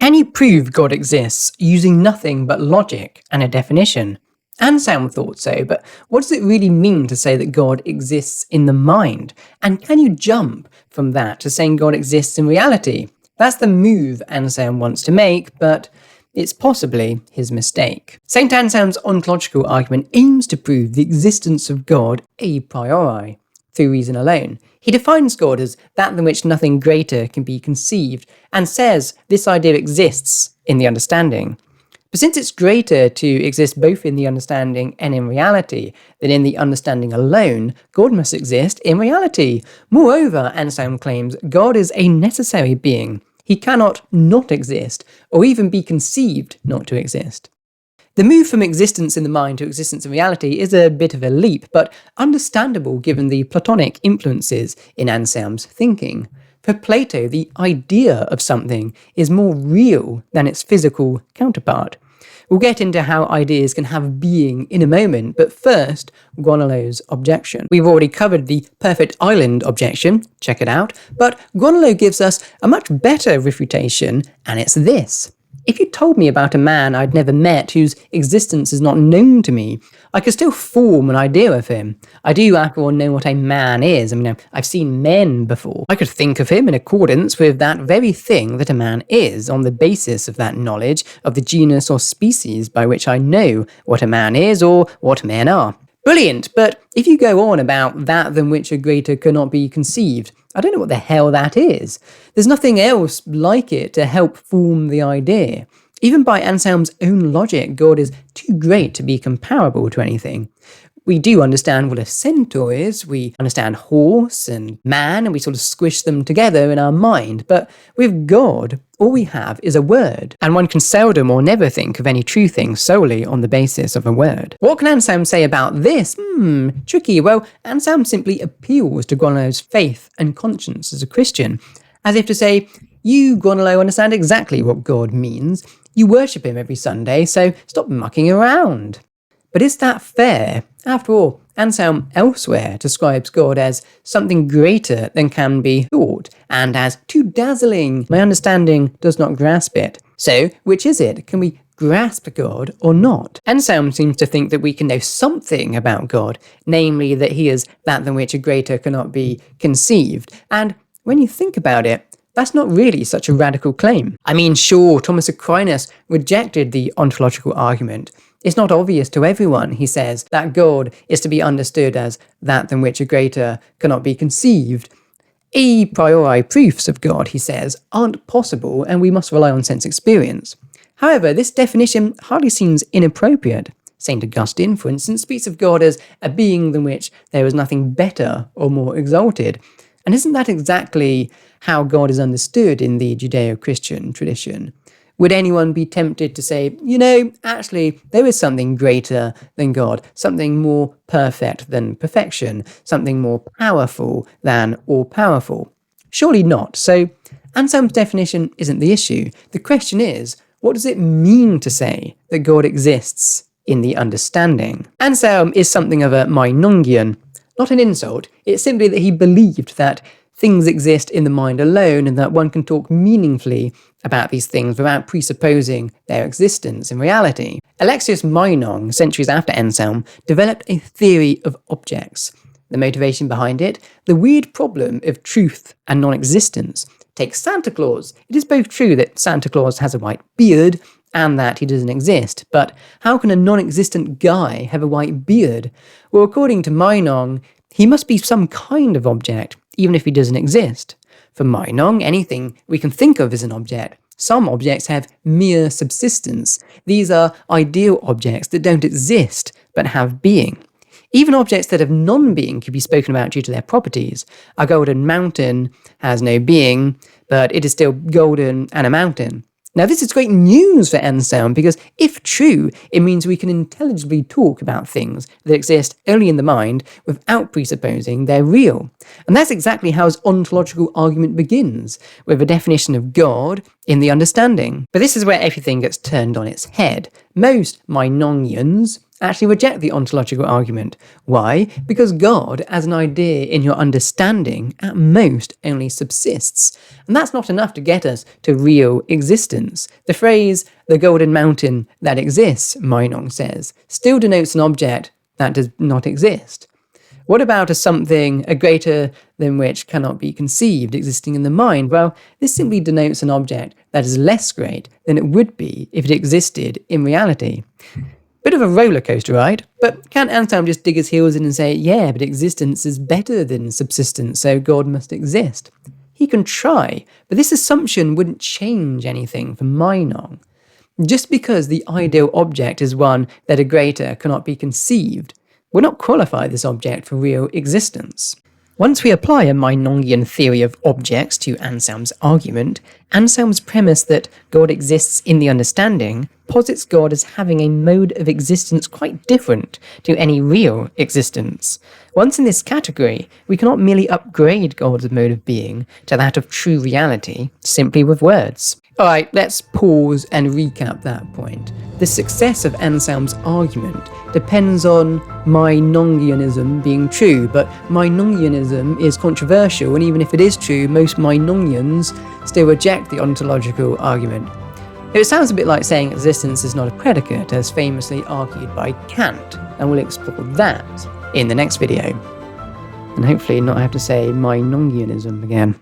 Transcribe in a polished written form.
Can you prove God exists using nothing but logic and a definition? Anselm thought so, but what does it really mean to say that God exists in the mind? And can you jump from that to saying God exists in reality? That's the move Anselm wants to make, but it's possibly his mistake. St. Anselm's ontological argument aims to prove the existence of God a priori, through reason alone. He defines God as that than which nothing greater can be conceived, and says this idea exists in the understanding. But since it's greater to exist both in the understanding and in reality than in the understanding alone, God must exist in reality. Moreover, Anselm claims God is a necessary being. He cannot not exist, or even be conceived not to exist. The move from existence in the mind to existence in reality is a bit of a leap, but understandable given the Platonic influences in Anselm's thinking. For Plato, the idea of something is more real than its physical counterpart. We'll get into how ideas can have being in a moment, but first, Gaunilo's objection. We've already covered the perfect island objection, check it out, but Gaunilo gives us a much better refutation, and it's this. If you told me about a man I'd never met whose existence is not known to me, I could still form an idea of him. I do, after all, know what a man is. I've seen men before. I could think of him in accordance with that very thing that a man is, on the basis of that knowledge of the genus or species by which I know what a man is or what men are. Brilliant, but if you go on about that than which a greater cannot be conceived, I don't know what the hell that is. There's nothing else like it to help form the idea. Even by Anselm's own logic, God is too great to be comparable to anything. We do understand what a centaur is, we understand horse and man, and we sort of squish them together in our mind, but with God, all we have is a word, and one can seldom or never think of any true thing solely on the basis of a word. What can Anselm say about this? Tricky. Well, Anselm simply appeals to Gaunilo's faith and conscience as a Christian, as if to say, you, Gaunilo, understand exactly what God means, you worship him every Sunday, so stop mucking around. But is that fair? After all, Anselm elsewhere describes God as something greater than can be thought, and as too dazzling. My understanding does not grasp it. So, which is it? Can we grasp God or not? Anselm seems to think that we can know something about God, namely that he is that than which a greater cannot be conceived. And when you think about it, that's not really such a radical claim. Sure, Thomas Aquinas rejected the ontological argument. It's not obvious to everyone, he says, that God is to be understood as that than which a greater cannot be conceived. A priori proofs of God, he says, aren't possible, and we must rely on sense experience. However, this definition hardly seems inappropriate. St. Augustine, for instance, speaks of God as a being than which there is nothing better or more exalted. And isn't that exactly how God is understood in the Judeo-Christian tradition? Would anyone be tempted to say, actually, there is something greater than God, something more perfect than perfection, something more powerful than all-powerful? Surely not. So Anselm's definition isn't the issue. The question is, what does it mean to say that God exists in the understanding? Anselm is something of a Meinongian. Not an insult, it's simply that he believed that things exist in the mind alone and that one can talk meaningfully about these things without presupposing their existence in reality. Alexius Meinong, centuries after Anselm, developed a theory of objects. The motivation behind it? The weird problem of truth and non-existence. Take Santa Claus. It is both true that Santa Claus has a white beard and that he doesn't exist, but how can a non-existent guy have a white beard? Well, according to Meinong, he must be some kind of object, even if he doesn't exist. For Meinong, anything we can think of is an object. Some objects have mere subsistence. These are ideal objects that don't exist, but have being. Even objects that have non-being could be spoken about due to their properties. A golden mountain has no being, but it is still golden and a mountain. Now, this is great news for Anselm because, if true, it means we can intelligibly talk about things that exist only in the mind without presupposing they're real. And that's exactly how his ontological argument begins, with a definition of God in the understanding. But this is where everything gets turned on its head. Most Meinongians actually reject the ontological argument. Why? Because God, as an idea in your understanding, at most only subsists. And that's not enough to get us to real existence. The phrase, the golden mountain that exists, Meinong says, still denotes an object that does not exist. What about a something, a greater than which cannot be conceived, existing in the mind? Well, this simply denotes an object that is less great than it would be if it existed in reality. Bit of a roller coaster ride, but can't Anselm just dig his heels in and say, yeah, but existence is better than subsistence, so God must exist? He can try, but this assumption wouldn't change anything for Meinong. Just because the ideal object is one that a greater cannot be conceived, would not qualify this object for real existence. Once we apply a Meinongian theory of objects to Anselm's argument, Anselm's premise that God exists in the understanding posits God as having a mode of existence quite different to any real existence. Once in this category, we cannot merely upgrade God's mode of being to that of true reality simply with words. Alright, let's pause and recap that point. The success of Anselm's argument depends on Meinongianism being true, but Meinongianism is controversial, and even if it is true, most Meinongians still reject the ontological argument. It sounds a bit like saying existence is not a predicate, as famously argued by Kant, and we'll explore that in the next video. And hopefully not have to say Meinongianism again.